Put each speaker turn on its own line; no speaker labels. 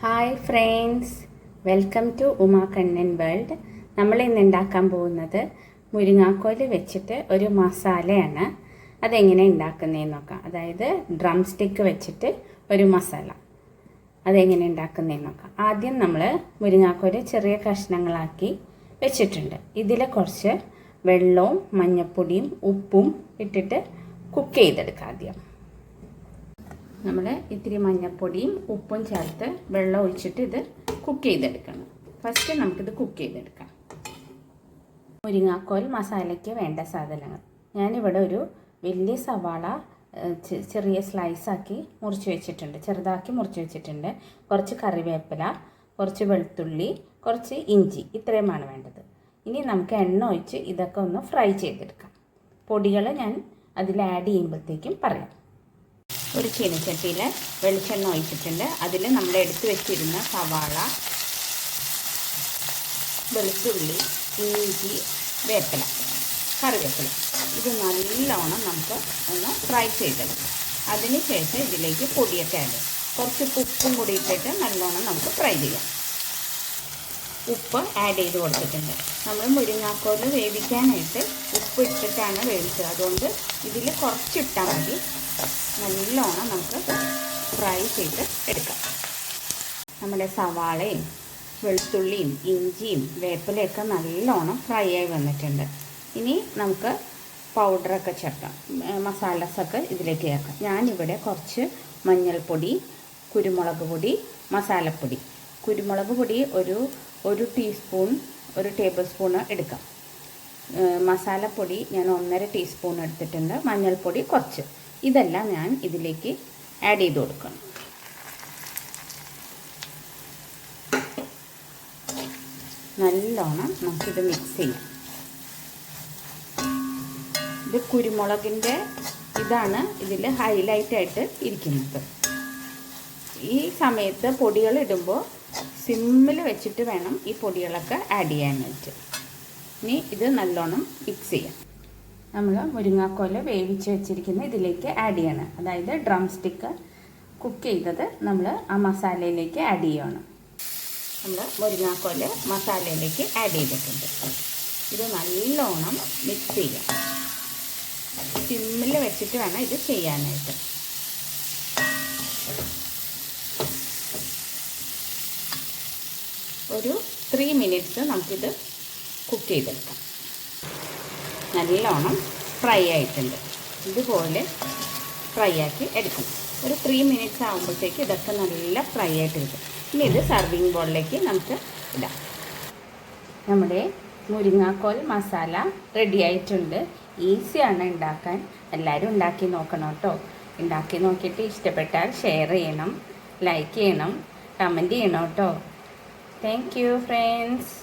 Hi friends, welcome to Uma Kannan world. നമ്മൾ ഇന്ന് ഉണ്ടാക്കാൻ പോകുന്നത് മുരിങ്ങാക്കോല് വെച്ചിട്ട് ഒരു മസാലയാണ്. അതെങ്ങനെ ഉണ്ടാക്കുന്നതെന്ന് നോക്കാം. അതായത് ഡ്രം സ്റ്റിക്ക് വെച്ചിട്ട് ഒരു മസാല അതെങ്ങനെ ഉണ്ടാക്കുന്നതെന്ന് നോക്കാം. ആദ്യം നമ്മൾ മുരിങ്ങാക്കോല് ചെറിയ കഷ്ണങ്ങളാക്കി വെച്ചിട്ടുണ്ട്. ഇതിൽ കുറച്ച് വെള്ളവും മഞ്ഞൾപ്പൊടിയും ഉപ്പും ഇട്ടിട്ട് കുക്ക് ചെയ്തെടുക്കാം. ആദ്യം നമ്മൾ ഇത്തിരി മഞ്ഞൾപ്പൊടിയും ഉപ്പും ചേർത്ത് വെള്ളം ഒഴിച്ചിട്ട് ഇത് കുക്ക് ചെയ്തെടുക്കണം. ഫസ്റ്റ് നമുക്കിത് കുക്ക് ചെയ്തെടുക്കാം. മുരിങ്ങാക്കോൽ മസാലയ്ക്ക് വേണ്ട സാധനങ്ങൾ: ഞാനിവിടെ ഒരു വലിയ സവാള ചെറിയ സ്ലൈസാക്കി മുറിച്ച് വെച്ചിട്ടുണ്ട്, ചെറുതാക്കി മുറിച്ച് വെച്ചിട്ടുണ്ട്. കുറച്ച് കറിവേപ്പില, കുറച്ച് വെളുത്തുള്ളി, കുറച്ച് ഇഞ്ചി, ഇത്രയുമാണ് വേണ്ടത്. ഇനി നമുക്ക് എണ്ണ ഒഴിച്ച് ഇതൊക്കെ ഒന്ന് ഫ്രൈ ചെയ്തെടുക്കാം. പൊടികൾ ഞാൻ അതിൽ ആഡ് ചെയ്യുമ്പോഴത്തേക്കും പറയാം. ഒരു ചീനച്ചട്ടിയിൽ വെളിച്ചെണ്ണ ഒഴിച്ചിട്ടുണ്ട്. അതിൽ നമ്മൾ എടുത്തു വെച്ചിരുന്ന സവാള, വെളുത്തുള്ളി, ഇഞ്ചി, വേപ്പില, കറിവേപ്പില ഇത് നല്ലോണം നമുക്ക് ഒന്ന് ഫ്രൈ ചെയ്തെടുക്കാം. അതിന് ശേഷം ഇതിലേക്ക് പൊടിയൊക്കെ ആഡ്, കുറച്ച് ഉപ്പും കൂടി ഇട്ടിട്ട് നല്ലോണം നമുക്ക് ഫ്രൈ ചെയ്യാം. ഉപ്പ് ആഡ് ചെയ്ത് കൊടുത്തിട്ടുണ്ട്. നമ്മൾ മുരിങ്ങാക്കോല് വേവിക്കാനായിട്ട് ഉപ്പ് ഇട്ടിട്ടാണ് വേവിച്ചത്, അതുകൊണ്ട് ഇതിൽ കുറച്ചിട്ടാൽ മതി. നല്ലോണം നമുക്ക് ഫ്രൈ ചെയ്ത് എടുക്കാം. നമ്മുടെ സവാളയും വെളുത്തുള്ളിയും ഇഞ്ചിയും വേപ്പിലയൊക്കെ നല്ലോണം ഫ്രൈ ആയി വന്നിട്ടുണ്ട്. ഇനി നമുക്ക് പൗഡറൊക്കെ ചേർക്കാം, മസാലസൊക്കെ ഇതിലേക്ക് ചേർക്കാം. ഞാനിവിടെ കുറച്ച് മഞ്ഞൾപ്പൊടി, കുരുമുളക് പൊടി, മസാലപ്പൊടി. കുരുമുളക് പൊടി ഒരു ടീസ്പൂൺ, ഒരു ടേബിൾ സ്പൂണ് എടുക്കാം. മസാലപ്പൊടി ഞാൻ 1.5 ടീസ്പൂൺ എടുത്തിട്ടുണ്ട്. മഞ്ഞൾപ്പൊടി കുറച്ച്. ഇതെല്ലാം ഞാൻ ഇതിലേക്ക് ആഡ് ചെയ്ത് കൊടുക്കണം. നല്ലോണം നമുക്കിത് മിക്സ് ചെയ്യാം. ഇത് കുരുമുളകിൻ്റെ ഇതാണ് ഇതിൽ ഹൈലൈറ്റായിട്ട് ഇരിക്കുന്നത്. ഈ സമയത്ത് പൊടികൾ ഇടുമ്പോൾ സിമ്മിൽ വെച്ചിട്ട് വേണം ഈ പൊടികളൊക്കെ ആഡ് ചെയ്യാനായിട്ട്. ഇനി ഇത് നല്ലോണം മിക്സ് ചെയ്യാം. നമ്മൾ മുരിങ്ങാക്കോല് വേവിച്ച് വെച്ചിരിക്കുന്ന ഇതിലേക്ക് ആഡ് ചെയ്യണം. അതായത് ഡ്രം സ്റ്റിക്ക് കുക്ക് ചെയ്തത് നമ്മൾ ആ മസാലയിലേക്ക് ആഡ് ചെയ്യണം. നമ്മൾ മുരിങ്ങാക്കോല് മസാലയിലേക്ക് ആഡ് ചെയ്തിട്ടുണ്ട്. ഇത് നല്ലോണം മിക്സ് ചെയ്യാം. സിമ്മിൽ വെച്ചിട്ട് വേണം ഇത് ചെയ്യാനായിട്ട്. ഒരു 3 മിനിറ്റ്സ് നമുക്കിത് കുക്ക് ചെയ്തെടുക്കാം. നല്ലോണം ഫ്രൈ ആയിട്ടുണ്ട്. ഇതുപോലെ ഫ്രൈ ആക്കി എടുക്കും. ഒരു 3 മിനിറ്റ്സ് ആകുമ്പോഴത്തേക്ക് ഇതൊക്കെ നല്ല ഫ്രൈ ആയിട്ട് കിട്ടും. ഇനി ഇത് സർവിങ് ബോളിലേക്ക് നമുക്ക് ഇടാം. നമ്മുടെ മുരിങ്ങാക്കോൽ മസാല റെഡി ആയിട്ടുണ്ട്. ഈസിയാണ് ഉണ്ടാക്കാൻ. എല്ലാവരും ഉണ്ടാക്കി നോക്കണം കേട്ടോ. ഉണ്ടാക്കി നോക്കിയിട്ട് ഇഷ്ടപ്പെട്ടാൽ ഷെയർ ചെയ്യണം, ലൈക്ക് ചെയ്യണം, കമൻറ്റ് ചെയ്യണം കേട്ടോ. Thank you friends.